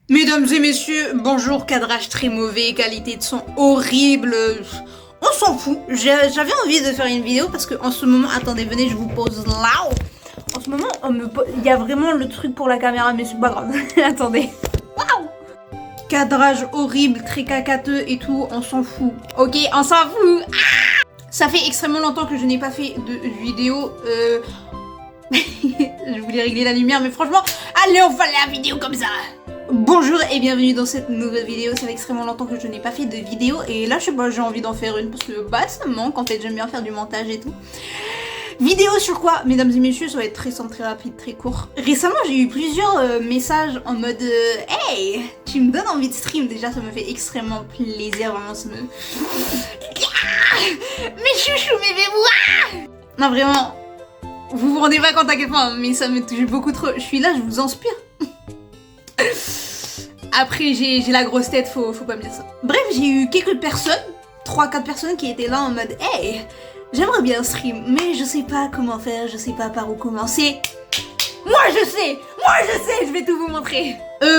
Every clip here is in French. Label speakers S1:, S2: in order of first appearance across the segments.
S1: Mesdames et messieurs, bonjour, cadrage très mauvais, qualité de son horrible, on s'en fout. J'avais envie de faire une vidéo parce que en ce moment, attendez, venez, je vous pose là. En ce moment, il y a vraiment le truc pour la caméra, mais c'est pas grave. Attendez. Waouh. Cadrage horrible, très cacateux et tout, on s'en fout. Ok, on s'en fout. Ah, ça fait extrêmement longtemps que je n'ai pas fait de vidéo. Je voulais régler la lumière, mais franchement, allez, on fait la vidéo comme ça. Bonjour et bienvenue dans cette nouvelle vidéo. Ça fait extrêmement longtemps que je n'ai pas fait de vidéo et là je sais pas, j'ai envie d'en faire une parce que bah ça me manque en fait, j'aime bien faire du montage et tout. Vidéo sur quoi, mesdames et messieurs? Ça va être très simple, très rapide, très court. Récemment j'ai eu plusieurs messages en mode hey, tu me donnes envie de stream. Déjà ça me fait extrêmement plaisir, vraiment ça me... Mes chouchous, mes bébous. Non vraiment, vous vous rendez pas compte à quel point, mais ça me touche beaucoup trop. Je suis là, je vous inspire. Après j'ai la grosse tête, faut pas me dire ça. Bref, j'ai eu quelques personnes, 3-4 personnes qui étaient là en mode hey, j'aimerais bien stream, mais je sais pas comment faire, je sais pas par où commencer. Moi je sais, je vais tout vous montrer.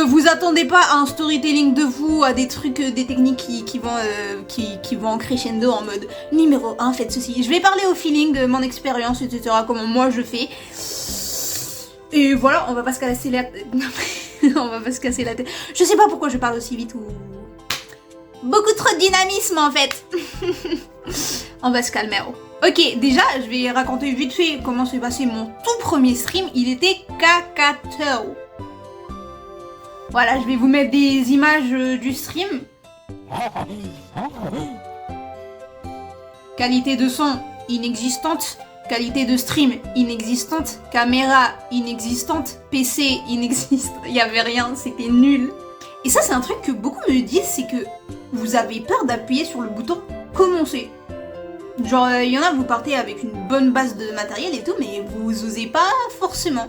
S1: Vous attendez pas à un storytelling de vous, à des trucs, des techniques qui vont en crescendo en mode numéro 1, faites ceci. Je vais parler au feeling de mon expérience, etc. Comment moi je fais. Et voilà, on va pas se casser la tête. On va pas se casser la tête. Je sais pas pourquoi je parle aussi vite ou... Beaucoup trop de dynamisme en fait. On va se calmer. Ok, déjà, je vais raconter vite fait comment s'est passé mon tout premier stream. Il était cacateux. Voilà, je vais vous mettre des images du stream. Qualité de son inexistante. Qualité de stream inexistante, caméra inexistante, PC inexistante, il y avait rien, c'était nul. Et ça c'est un truc que beaucoup me disent, c'est que vous avez peur d'appuyer sur le bouton commencer. Genre il y en a, vous partez avec une bonne base de matériel et tout, mais vous osez pas forcément.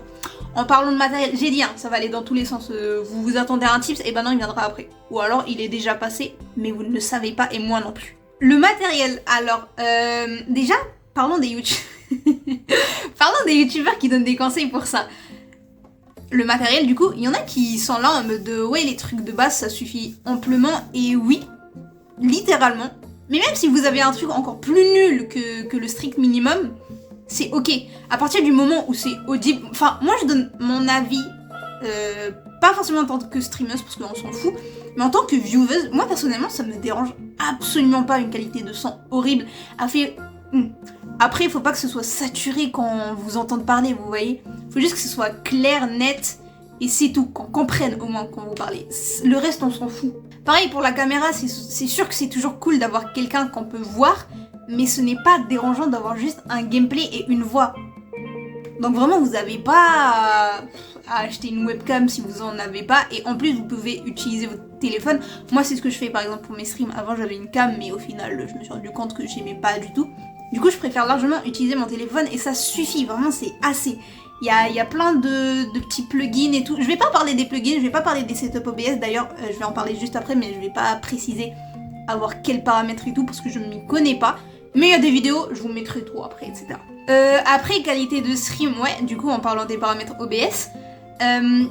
S1: En parlant de matériel, j'ai dit, hein, ça va aller dans tous les sens, vous vous attendez à un tips, et ben non il viendra après. Ou alors il est déjà passé, mais vous ne le savez pas et moi non plus. Le matériel, alors déjà, parlons des youtubeurs. Parlons des youtubeurs qui donnent des conseils pour ça. Le matériel, du coup, il y en a qui sont là en mode ouais, les trucs de base ça suffit amplement, et oui, littéralement. Mais même si vous avez un truc encore plus nul que le strict minimum, c'est ok. À partir du moment où c'est audible, enfin, moi je donne mon avis, pas forcément en tant que streameuse parce qu'on s'en fout, mais en tant que vieweuse, moi personnellement ça me dérange absolument pas une qualité de son horrible. Après, il faut pas que ce soit saturé quand on vous entende parler, vous voyez. Faut juste que ce soit clair, net, et c'est tout, qu'on comprenne au moins quand vous parlez. Le reste, on s'en fout. Pareil pour la caméra, c'est sûr que c'est toujours cool d'avoir quelqu'un qu'on peut voir, mais ce n'est pas dérangeant d'avoir juste un gameplay et une voix. Donc vraiment, vous n'avez pas à acheter une webcam si vous en avez pas, et en plus, vous pouvez utiliser votre téléphone. Moi, c'est ce que je fais par exemple pour mes streams. Avant, j'avais une cam, mais au final, je me suis rendu compte que j'aimais pas du tout. Du coup, je préfère largement utiliser mon téléphone et ça suffit, vraiment, c'est assez. Il y a plein de petits plugins et tout. Je vais pas parler des plugins, je vais pas parler des setups OBS, d'ailleurs, je vais en parler juste après, mais je vais pas préciser à voir quels paramètres et tout, parce que je m'y connais pas. Mais il y a des vidéos, je vous mettrai tout après, etc. Après, qualité de stream, ouais, du coup, en parlant des paramètres OBS,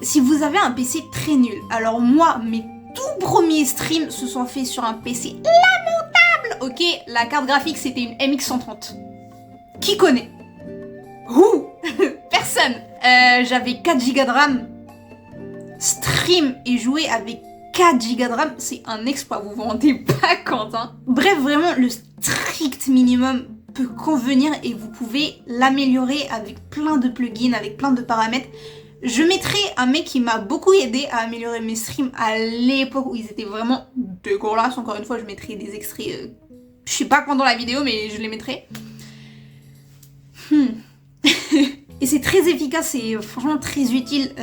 S1: si vous avez un PC très nul, alors moi, mes tout premiers streams se sont faits sur un PC lamentable. Ok, la carte graphique c'était une MX130. Qui connaît? Ouh. Personne. J'avais 4 Go de RAM. Stream et jouer avec 4 Go de RAM, c'est un exploit, vous vous rendez pas compte, hein. Bref, vraiment, le strict minimum peut convenir et vous pouvez l'améliorer avec plein de plugins, avec plein de paramètres. Je mettrai un mec qui m'a beaucoup aidé à améliorer mes streams à l'époque où ils étaient vraiment dégueulasses. Encore une fois, je mettrai des extraits, je sais pas quand dans la vidéo, mais je les mettrai. Et c'est très efficace, c'est franchement très utile.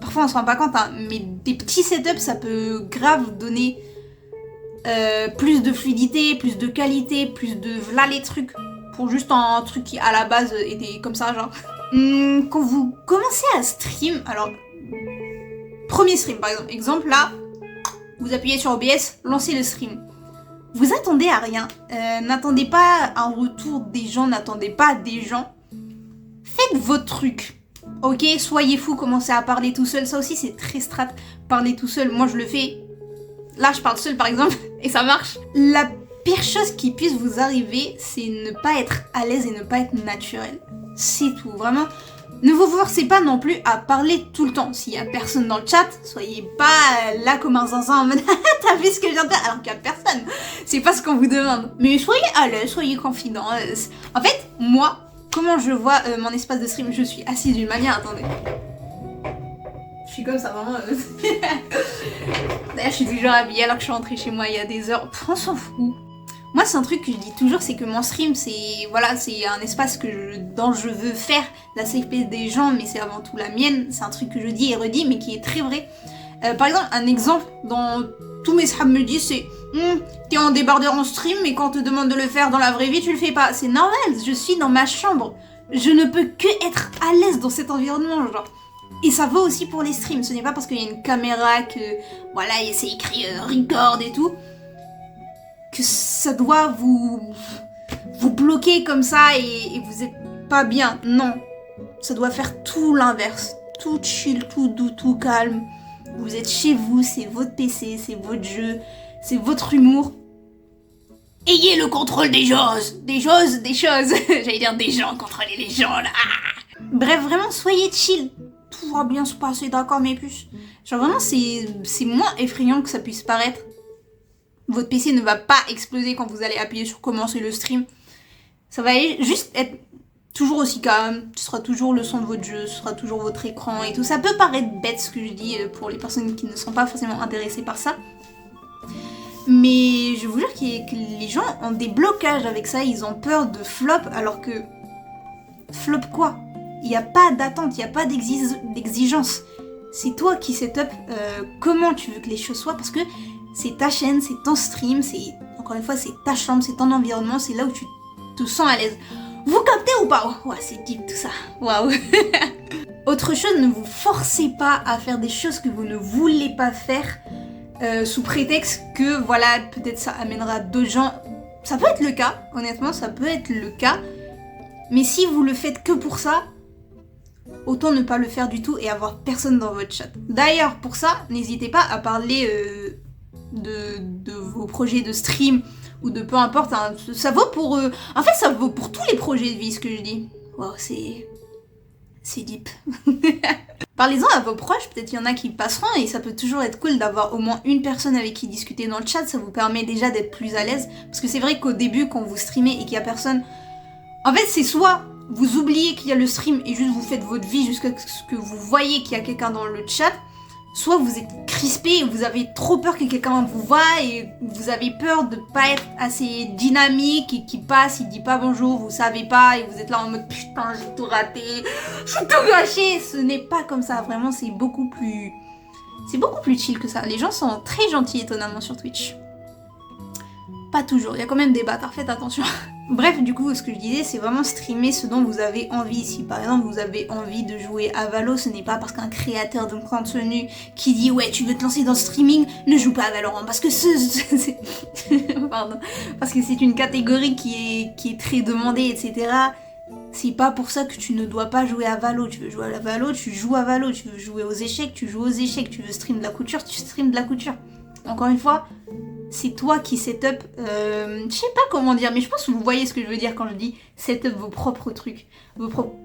S1: Parfois on se rend pas compte, hein, mais des petits setups, ça peut grave donner plus de fluidité, plus de qualité, plus de v'là les trucs. Pour juste un truc qui à la base était comme ça, genre. Quand vous commencez à stream, alors premier stream par exemple là, vous appuyez sur OBS, lancez le stream. Vous attendez à rien, n'attendez pas un retour des gens, n'attendez pas des gens. Faites votre truc, Ok, soyez fou, commencez à parler tout seul. Ça aussi, c'est très strat. Parler tout seul. Moi, je le fais. Là, je parle seul, par exemple, et ça marche. La pire chose qui puisse vous arriver, c'est ne pas être à l'aise et ne pas être naturel. C'est tout, vraiment. Ne vous forcez pas non plus à parler tout le temps. S'il y a personne dans le chat, soyez pas là comme un zinzin en mode t'as vu ce que je viens de faire alors qu'il y a personne. C'est pas ce qu'on vous demande. Mais soyez à l'aise, soyez confident. En fait, moi, comment je vois mon espace de stream, je suis assise d'une manière, attendez. Je suis comme ça, vraiment. D'ailleurs, je suis toujours habillée alors que je suis rentrée chez moi il y a des heures. Pff, on s'en fout. Moi, c'est un truc que je dis toujours, c'est que mon stream, c'est voilà, c'est un espace dont je veux faire la safety des gens, mais c'est avant tout la mienne. C'est un truc que je dis et redis, mais qui est très vrai. Par exemple, un exemple dont tous mes sahabs me disent, c'est t'es en débardeur en stream, mais quand on te demande de le faire dans la vraie vie, tu le fais pas. C'est normal, je suis dans ma chambre. Je ne peux que être à l'aise dans cet environnement, genre. Et ça vaut aussi pour les streams. Ce n'est pas parce qu'il y a une caméra que, voilà, c'est écrit record et tout, que ça doit vous bloquer comme ça et vous êtes pas bien. Non, ça doit faire tout l'inverse. Tout chill, tout doux, tout calme. Vous êtes chez vous, c'est votre PC, c'est votre jeu, c'est votre humour. Ayez le contrôle des choses. J'allais dire des gens, contrôlez les gens là. Bref, vraiment, soyez chill. Tout va bien se passer, d'accord mes puces. Genre vraiment, c'est moins effrayant que ça puisse paraître. Votre PC ne va pas exploser quand vous allez appuyer sur commencer le stream. Ça va juste être toujours aussi calme. Ce sera toujours le son de votre jeu, ce sera toujours votre écran et tout. Ça peut paraître bête ce que je dis pour les personnes qui ne sont pas forcément intéressées par ça. Mais je vous jure que les gens ont des blocages avec ça. Ils ont peur de flop alors que... Flop quoi? Il n'y a pas d'attente, il n'y a pas d'exigence. C'est toi qui setup comment tu veux que les choses soient parce que c'est ta chaîne, c'est ton stream, encore une fois, c'est ta chambre, c'est ton environnement, c'est là où tu te sens à l'aise. Vous captez ou pas? Oh, c'est deep tout ça. Waouh. Autre chose, ne vous forcez pas à faire des choses que vous ne voulez pas faire sous prétexte que, voilà, peut-être ça amènera d'autres gens. Ça peut être le cas, honnêtement, ça peut être le cas. Mais si vous le faites que pour ça, autant ne pas le faire du tout et avoir personne dans votre chat. D'ailleurs, pour ça, n'hésitez pas à parler... de vos projets de stream ou de peu importe, hein. Ça vaut pour en fait ça vaut pour tous les projets de vie ce que je dis. Wow, c'est deep. Parlez-en à vos proches, peut-être il y en a qui passeront et ça peut toujours être cool d'avoir au moins une personne avec qui discuter dans le chat, ça vous permet déjà d'être plus à l'aise parce que c'est vrai qu'au début quand vous streamez et qu'il y a personne, en fait c'est soit vous oubliez qu'il y a le stream et juste vous faites votre vie jusqu'à ce que vous voyez qu'il y a quelqu'un dans le chat, soit vous êtes crispé et vous avez trop peur que quelqu'un vous voie et vous avez peur de pas être assez dynamique et qu'il passe, il dit pas bonjour, vous savez pas et vous êtes là en mode putain j'ai tout raté, j'ai tout gâché. Ce n'est pas comme ça, vraiment c'est beaucoup plus chill que ça. Les gens sont très gentils étonnamment sur Twitch. Pas toujours, il y a quand même des bâtards, faites attention. Bref, du coup, ce que je disais, c'est vraiment streamer ce dont vous avez envie. Si par exemple vous avez envie de jouer à Valo, ce n'est pas parce qu'un créateur de contenu qui dit ouais tu veux te lancer dans le streaming, ne joue pas à Valorant parce que pardon, parce que c'est une catégorie qui est très demandée, etc. C'est pas pour ça que tu ne dois pas jouer à Valo. Tu veux jouer à la Valo, tu joues à Valo. Tu veux jouer aux échecs, tu joues aux échecs. Tu veux stream de la couture, tu stream de la couture. Encore une fois, c'est toi qui setup, je sais pas comment dire, mais je pense que vous voyez ce que je veux dire quand je dis setup vos propres trucs, vos propres...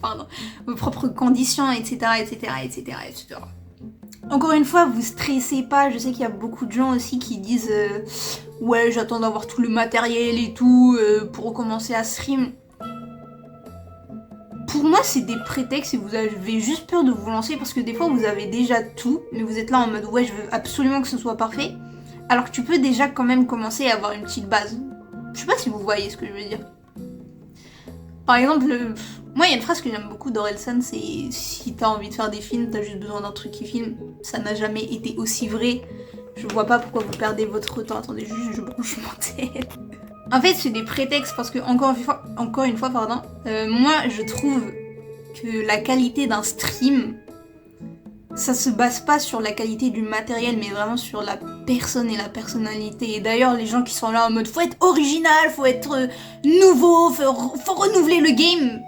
S1: Pardon, vos propres conditions, etc., etc., etc., etc. Encore une fois, vous stressez pas, je sais qu'il y a beaucoup de gens aussi qui disent ouais, j'attends d'avoir tout le matériel et tout pour recommencer à stream. Pour moi, c'est des prétextes et vous avez juste peur de vous lancer parce que des fois, vous avez déjà tout, mais vous êtes là en mode ouais, je veux absolument que ce soit parfait. Alors que tu peux déjà quand même commencer à avoir une petite base. Je sais pas si vous voyez ce que je veux dire. Par exemple, moi, il y a une phrase que j'aime beaucoup d'Orelsan, c'est si t'as envie de faire des films, t'as juste besoin d'un truc qui filme. Ça n'a jamais été aussi vrai. Je vois pas pourquoi vous perdez votre temps. Attendez, juste je branche mon tête. En fait, c'est des prétextes parce que, encore une fois, pardon, moi, je trouve que la qualité d'un stream, ça se base pas sur la qualité du matériel, mais vraiment sur la personne et la personnalité. Et d'ailleurs, les gens qui sont là en mode « faut être original, faut être nouveau, faut renouveler le game »,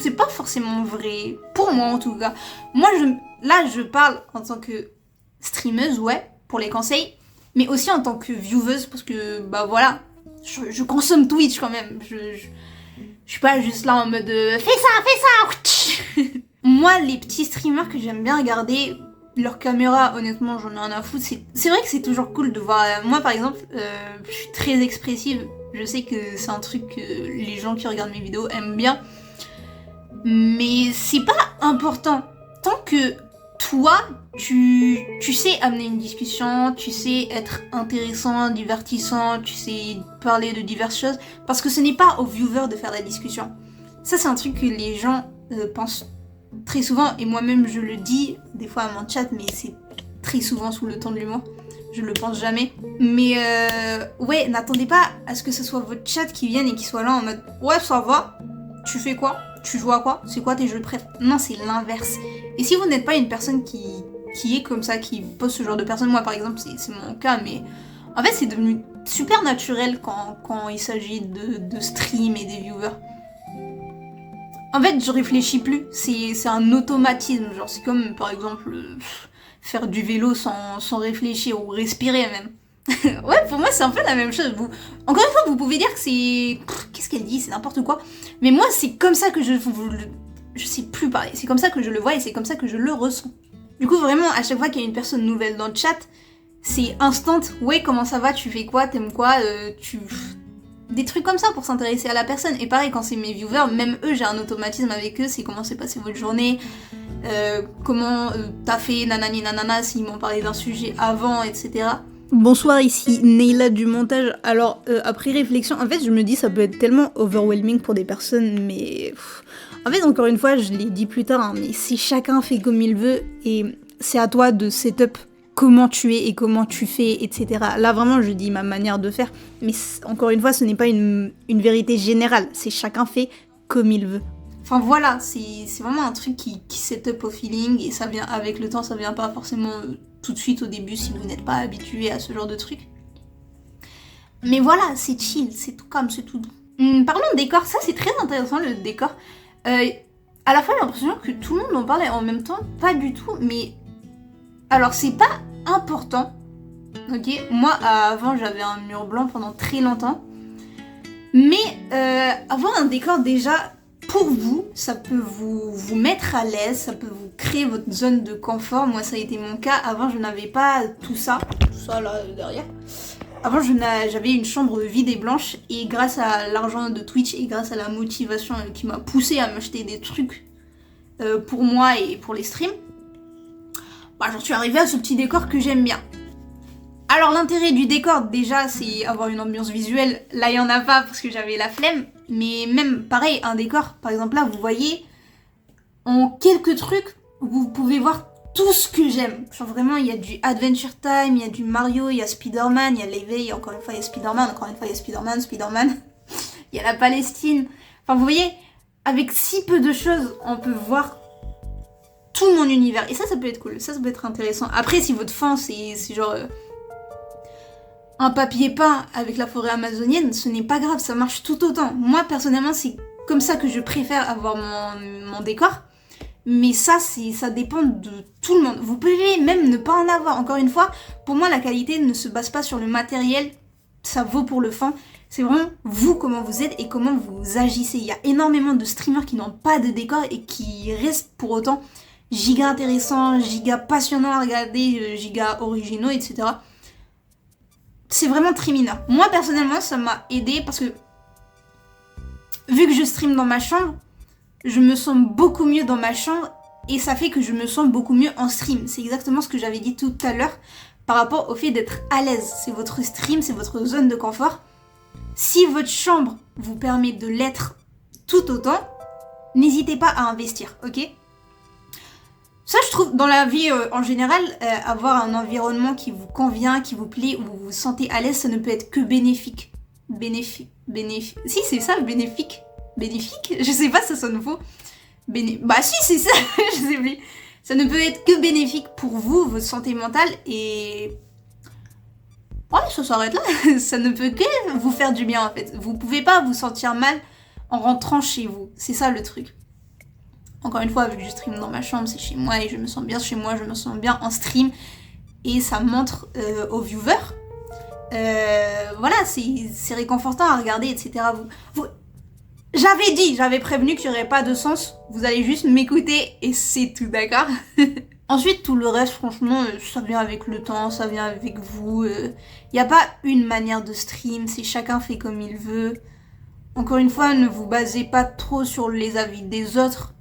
S1: C'est pas forcément vrai. Pour moi, en tout cas. Moi, je parle en tant que streameuse, ouais, pour les conseils. Mais aussi en tant que vieweuse, parce que, bah voilà, je consomme Twitch quand même. Je suis pas juste là en mode fais ça. Moi, les petits streamers que j'aime bien regarder, leur caméra, honnêtement, j'en ai rien à foutre. C'est vrai que c'est toujours cool de voir. Moi, par exemple, je suis très expressive. Je sais que c'est un truc que les gens qui regardent mes vidéos aiment bien. Mais c'est pas important. Tant que toi, tu sais amener une discussion, tu sais être intéressant, divertissant, tu sais parler de diverses choses. Parce que ce n'est pas aux viewers de faire la discussion. Ça, c'est un truc que les gens pensent très souvent. Et moi-même, je le dis des fois à mon chat, mais c'est très souvent sous le ton de l'humour. Je le pense jamais. Mais ouais, n'attendez pas à ce que ce soit votre chat qui vienne et qui soit là en mode ouais, ça va, tu fais quoi? Tu joues à quoi? C'est quoi tes jeux de préf? Non, c'est l'inverse. Et si vous n'êtes pas une personne qui est comme ça, qui pose ce genre de personne, moi par exemple, c'est mon cas, mais en fait c'est devenu super naturel quand il s'agit de stream et des viewers. En fait, je réfléchis plus, c'est un automatisme, genre c'est comme par exemple faire du vélo sans réfléchir ou respirer même. Ouais, pour moi c'est un peu la même chose. Encore une fois, vous pouvez dire que c'est... Qu'est-ce qu'elle dit? C'est n'importe quoi. Mais moi, c'est comme ça que je sais plus parler. C'est comme ça que je le vois et c'est comme ça que je le ressens. Du coup, vraiment, à chaque fois qu'il y a une personne nouvelle dans le chat, c'est instant. Ouais, comment ça va? Tu fais quoi? T'aimes quoi? Des trucs comme ça pour s'intéresser à la personne. Et pareil, quand c'est mes viewers, même eux, j'ai un automatisme avec eux. C'est comment s'est passée votre journée, comment t'as fait, nanani nanana, s'ils m'ont parlé d'un sujet avant, etc.
S2: Bonsoir, ici Neila du montage. Alors, après réflexion, en fait, je me dis ça peut être tellement overwhelming pour des personnes, mais... En fait, encore une fois, je l'ai dit plus tard, hein, mais si chacun fait comme il veut, et c'est à toi de setup comment tu es et comment tu fais, etc. Là, vraiment, je dis ma manière de faire, mais encore une fois, ce n'est pas une vérité générale, c'est chacun fait comme il veut.
S1: Enfin voilà, c'est vraiment un truc qui setup au feeling, et ça vient avec le temps, ça vient pas forcément... tout de suite au début si vous n'êtes pas habitué à ce genre de truc. Mais voilà, c'est chill, c'est tout calme, c'est tout doux. Parlons de décor, ça c'est très intéressant le décor. À la fois j'ai l'impression que tout le monde en parle et en même temps pas du tout, mais... Alors c'est pas important, ok? Moi avant j'avais un mur blanc pendant très longtemps, mais avoir un décor déjà... Pour vous, ça peut vous mettre à l'aise, ça peut vous créer votre zone de confort. Moi, ça a été mon cas. Avant, je n'avais pas tout ça là derrière. Avant, j'avais une chambre vide et blanche. Et grâce à l'argent de Twitch et grâce à la motivation qui m'a poussée à m'acheter des trucs pour moi et pour les streams, bah, j'en suis arrivée à ce petit décor que j'aime bien. Alors l'intérêt du décor déjà c'est avoir une ambiance visuelle, là il y en a pas parce que j'avais la flemme, mais même pareil un décor, par exemple là vous voyez en quelques trucs vous pouvez voir tout ce que j'aime. Genre vraiment il y a du Adventure Time, il y a du Mario, il y a Spider-Man, il y a l'éveil, encore une fois il y a Spider-Man, encore une fois il y a Spider-Man, il y a la Palestine, enfin vous voyez avec si peu de choses on peut voir tout mon univers et ça peut être cool, ça peut être intéressant. Après si votre fan c'est genre... un papier peint avec la forêt amazonienne, ce n'est pas grave, ça marche tout autant. Moi, personnellement, c'est comme ça que je préfère avoir mon décor. Mais ça dépend de tout le monde. Vous pouvez même ne pas en avoir. Encore une fois, pour moi, la qualité ne se base pas sur le matériel. Ça vaut pour le fan. C'est vraiment vous, comment vous êtes et comment vous agissez. Il y a énormément de streamers qui n'ont pas de décor et qui restent pour autant giga intéressants, giga passionnants à regarder, giga originaux, etc. C'est vraiment très mineur. Moi, personnellement, ça m'a aidé parce que vu que je stream dans ma chambre, je me sens beaucoup mieux dans ma chambre et ça fait que je me sens beaucoup mieux en stream. C'est exactement ce que j'avais dit tout à l'heure par rapport au fait d'être à l'aise. C'est votre stream, c'est votre zone de confort. Si votre chambre vous permet de l'être tout autant, n'hésitez pas à investir, ok ? Ça, je trouve, dans la vie en général, avoir un environnement qui vous convient, qui vous plaît, où vous vous sentez à l'aise, ça ne peut être que bénéfique. Bénéfique. Si, c'est ça, bénéfique. Bénéfique? Je sais pas, ça sonne faux. Bah si, c'est ça, je sais plus. Ça ne peut être que bénéfique pour vous, votre santé mentale, et... Ouais, ça s'arrête là. Ça ne peut que vous faire du bien, en fait. Vous pouvez pas vous sentir mal en rentrant chez vous. C'est ça le truc. Encore une fois, vu que je stream dans ma chambre, c'est chez moi et je me sens bien chez moi, je me sens bien en stream. Et ça montre aux viewers. Voilà, c'est réconfortant à regarder, etc. J'avais prévenu qu'il n'y aurait pas de sens. Vous allez juste m'écouter et c'est tout, d'accord? Ensuite, tout le reste, franchement, ça vient avec le temps, ça vient avec vous. Y a pas une manière de stream, c'est chacun fait comme il veut. Encore une fois, ne vous basez pas trop sur les avis des autres.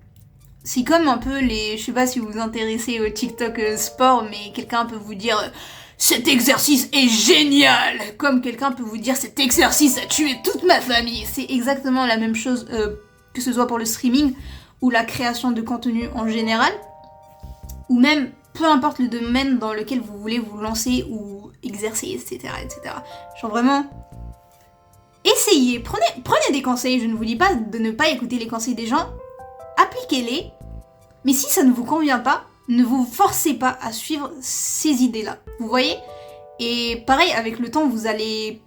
S1: C'est comme un peu je sais pas si vous vous intéressez au TikTok sport, mais quelqu'un peut vous dire cet exercice est génial, comme quelqu'un peut vous dire cet exercice a tué toute ma famille. C'est exactement la même chose, que ce soit pour le streaming ou la création de contenu en général, ou même peu importe le domaine dans lequel vous voulez vous lancer ou exercer, etc., etc. Genre vraiment, essayez, prenez des conseils. Je ne vous dis pas de ne pas écouter les conseils des gens, appliquez-les, mais si ça ne vous convient pas, ne vous forcez pas à suivre ces idées-là. Vous voyez? Et pareil, avec le temps, vous allez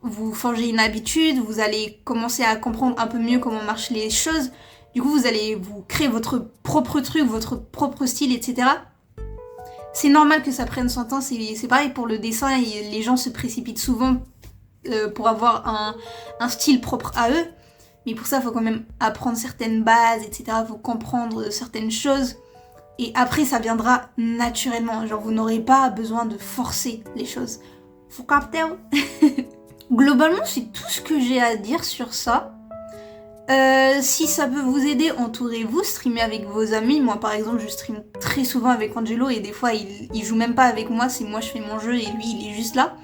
S1: vous forger une habitude, vous allez commencer à comprendre un peu mieux comment marchent les choses. Du coup, vous allez vous créer votre propre truc, votre propre style, etc. C'est normal que ça prenne son temps, c'est pareil pour le dessin, et les gens se précipitent souvent pour avoir un style propre à eux. Mais pour ça, il faut quand même apprendre certaines bases, etc. Il faut comprendre certaines choses. Et après, ça viendra naturellement. Genre, vous n'aurez pas besoin de forcer les choses. Faut capter. Globalement, c'est tout ce que j'ai à dire sur ça. Si ça peut vous aider, entourez-vous, streamez avec vos amis. Moi, par exemple, je stream très souvent avec Angelo et des fois, il joue même pas avec moi. C'est moi, je fais mon jeu et lui, il est juste là.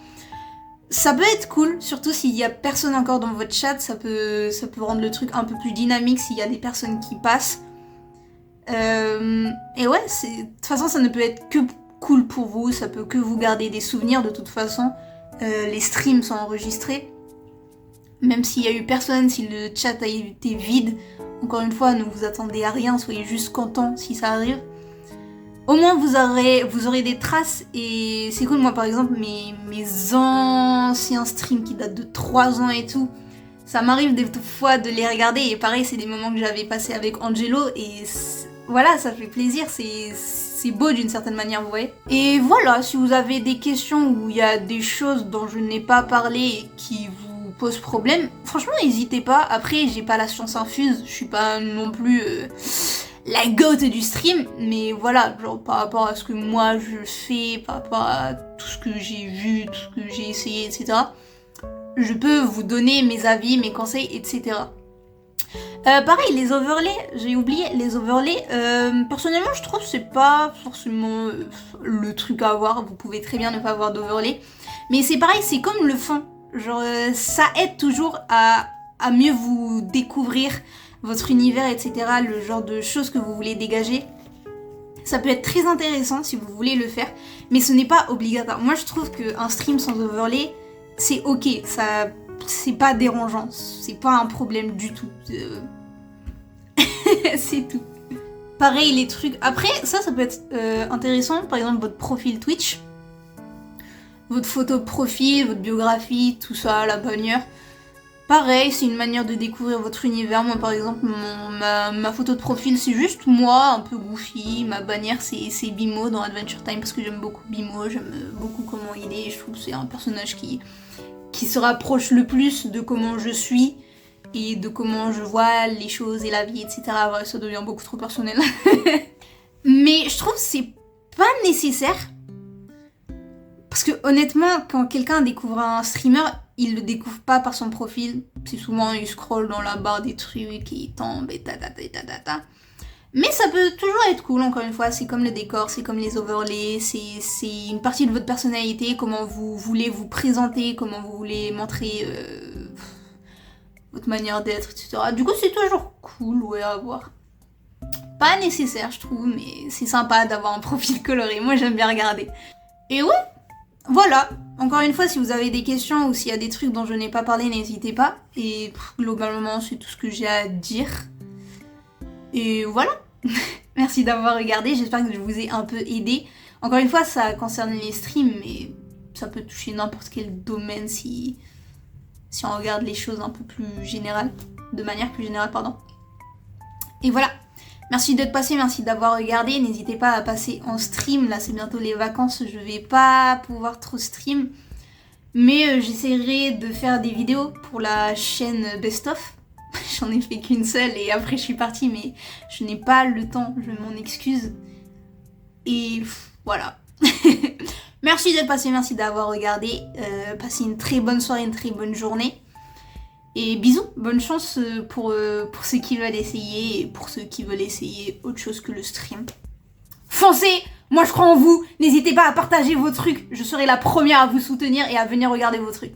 S1: Ça peut être cool, surtout s'il y a personne encore dans votre chat, ça peut rendre le truc un peu plus dynamique s'il y a des personnes qui passent. Et ouais, de toute façon ça ne peut être que cool pour vous, ça peut que vous garder des souvenirs de toute façon. Les streams sont enregistrés. Même s'il y a eu personne, si le chat a été vide, encore une fois, ne vous attendez à rien, soyez juste contents si ça arrive. Au moins vous aurez des traces et c'est cool. Moi par exemple mes anciens streams qui datent de 3 ans et tout, ça m'arrive des fois de les regarder et pareil c'est des moments que j'avais passés avec Angelo et voilà, ça fait plaisir, c'est beau d'une certaine manière, vous voyez. Et voilà, si vous avez des questions ou il y a des choses dont je n'ai pas parlé et qui vous posent problème, franchement n'hésitez pas. Après j'ai pas la science infuse, je suis pas non plus la goat du stream, mais voilà, genre par rapport à ce que moi je fais, par rapport à tout ce que j'ai vu, tout ce que j'ai essayé, etc. Je peux vous donner mes avis, mes conseils, etc. Pareil, les overlays, j'ai oublié les overlays. Personnellement, je trouve que c'est pas forcément le truc à avoir. Vous pouvez très bien ne pas avoir d'overlay. Mais c'est pareil, c'est comme le fond. Genre, ça aide toujours à mieux vous découvrir votre univers, etc. Le genre de choses que vous voulez dégager. Ça peut être très intéressant si vous voulez le faire, mais ce n'est pas obligatoire. Moi, je trouve qu'un stream sans overlay, c'est ok. C'est pas dérangeant. C'est pas un problème du tout. C'est tout. Pareil, les trucs... Après, ça peut être intéressant. Par exemple, votre profil Twitch. Votre photo de profil, votre biographie, tout ça, la bannière. Pareil, c'est une manière de découvrir votre univers. Moi, par exemple, ma photo de profil, c'est juste moi, un peu goofy. Ma bannière, c'est Bimo dans Adventure Time, parce que j'aime beaucoup Bimo. J'aime beaucoup comment il est. Je trouve que c'est un personnage qui se rapproche le plus de comment je suis et de comment je vois les choses et la vie, etc. Ouais, ça devient beaucoup trop personnel. Mais je trouve que c'est pas nécessaire. Parce que honnêtement, quand quelqu'un découvre un streamer, il le découvre pas par son profil. C'est souvent, il scrolle dans la barre des trucs et il tombe et ta. Mais ça peut toujours être cool, encore une fois. C'est comme le décor, c'est comme les overlays, c'est une partie de votre personnalité, comment vous voulez vous présenter, comment vous voulez montrer votre manière d'être, etc. Du coup, c'est toujours cool, ouais, à voir. Pas nécessaire, je trouve, mais c'est sympa d'avoir un profil coloré. Moi, j'aime bien regarder. Et ouais, voilà. Encore une fois, si vous avez des questions ou s'il y a des trucs dont je n'ai pas parlé, n'hésitez pas. Et globalement, c'est tout ce que j'ai à dire. Et voilà. Merci d'avoir regardé. J'espère que je vous ai un peu aidé. Encore une fois, ça concerne les streams, mais ça peut toucher n'importe quel domaine si on regarde les choses un peu plus générales. de manière plus générale, pardon. Et voilà. Merci d'être passé, merci d'avoir regardé. N'hésitez pas à passer en stream. Là, c'est bientôt les vacances. Je vais pas pouvoir trop stream. Mais j'essaierai de faire des vidéos pour la chaîne Best Of. J'en ai fait qu'une seule et après je suis partie. Mais je n'ai pas le temps. Je m'en excuse. Et voilà. Merci d'être passé, merci d'avoir regardé. Passez une très bonne soirée, une très bonne journée. Et bisous, bonne chance pour ceux qui veulent essayer et pour ceux qui veulent essayer autre chose que le stream. Foncez! Moi je crois en vous, n'hésitez pas à partager vos trucs, je serai la première à vous soutenir et à venir regarder vos trucs.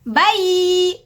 S1: Bye!